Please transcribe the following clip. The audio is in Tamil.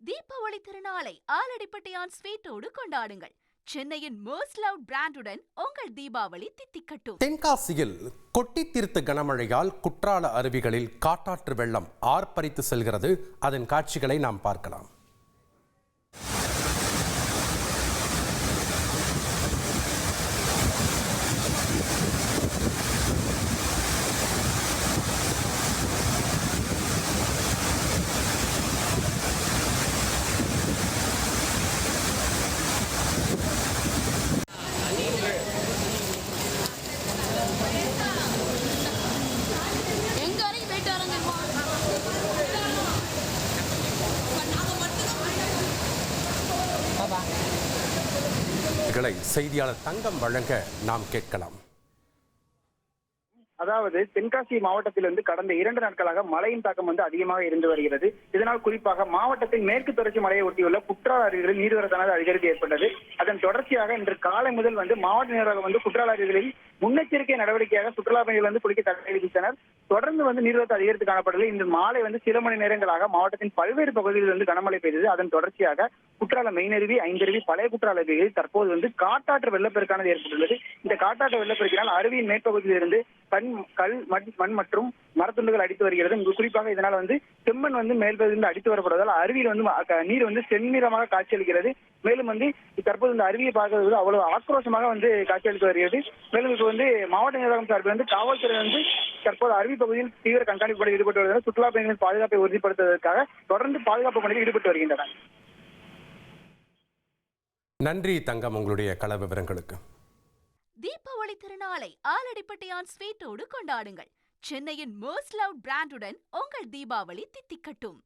தீபாவளி திருநாளை ஆலடிப்பட்டியான் ஸ்வீட்டோடு கொண்டாடுங்கள். சென்னையின் மோஸ்ட் லவ்ட் பிராண்டுடன் உங்கள் தீபாவளி தித்திக்கட்டும். தென்காசியில் கொட்டி தீர்த்த கனமழையால் குற்றால அருவிகளில் காட்டாற்று வெள்ளம் ஆர்ப்பரித்து செல்கிறது. அதன் காட்சிகளை நாம் பார்க்கலாம். செய்தியாளர் தங்கம் வழங்க நாம் கேட்கலாம். அதாவது தென்காசி மாவட்டத்திலிருந்து கடந்த 2 நாட்களாக மழையின் தாக்கம் அதிகமாக இருந்து வருகிறது. இதனால் குறிப்பாக மாவட்டத்தின் மேற்கு தொடர்ச்சி மலையை ஒட்டியுள்ள குற்றால அருவிகளில் நீர்வரத்தானது அதிகரித்து ஏற்பட்டது. அதன் தொடர்ச்சியாக இன்று காலை முதல் மாவட்ட நிர்வாகம் குற்றால அருவிகளில் முன்னெச்சரிக்கை நடவடிக்கையாக சுற்றுலா பயணிகள் குளிக்க தடை விதித்தனர். தொடர்ந்து நீர்வரத்து அதிகரித்து காணப்படவில்லை. இன்று மாலை சில மணி நேரங்களாக மாவட்டத்தின் பல்வேறு பகுதிகளில் கனமழை பெய்தது. அதன் தொடர்ச்சியாக குற்றால மெயினருவி, ஐந்தருவி, பழைய குற்றால அருவிகளில் தற்போது காட்டாற்று வெள்ளப்பெருக்கானது ஏற்பட்டுள்ளது. இந்த காட்டாற்று வெள்ளப்பெருக்கினால் அருவியின் மேற்பகுதியிலிருந்து கல், மண் மற்றும் மரத்துண்டுகள் அடித்து வருகிறது. குறிப்பாக இதனால் செம்மண் மேல்பகுதியிலிருந்து அடித்து வரப்படுவதால் அருவியில் நீர் செந்நிறமாக காட்சியளிக்கிறது. மேலும் தற்போது இந்த அருவியை பார்க்கிறது அவ்வளவு ஆக்ரோஷமாக காட்சியளித்து வருகிறது. மேலும் இப்போ மாவட்ட நிர்வாகம் சார்பில் காவல்துறை தற்போது அருவி பகுதியில் தீவிர கண்காணிப்பு பணியில் ஈடுபட்டு வருகிறது. சுற்றுலா பயணிகளின் பாதுகாப்பை உறுதிப்படுத்துவதற்காக தொடர்ந்து பாதுகாப்பு பணியில் ஈடுபட்டு வருகின்றனர். நன்றி தங்கம், உங்களுடைய கள விவரங்களுக்கு. தீபாவளி திருநாளை ஆலடிப்பட்டியான் ஸ்வீட்டோடு கொண்டாடுங்கள். சென்னையின் மோஸ்ட் லவ்ட் பிராண்டுடன் உங்கள் தீபாவளி தித்திக்கட்டும்.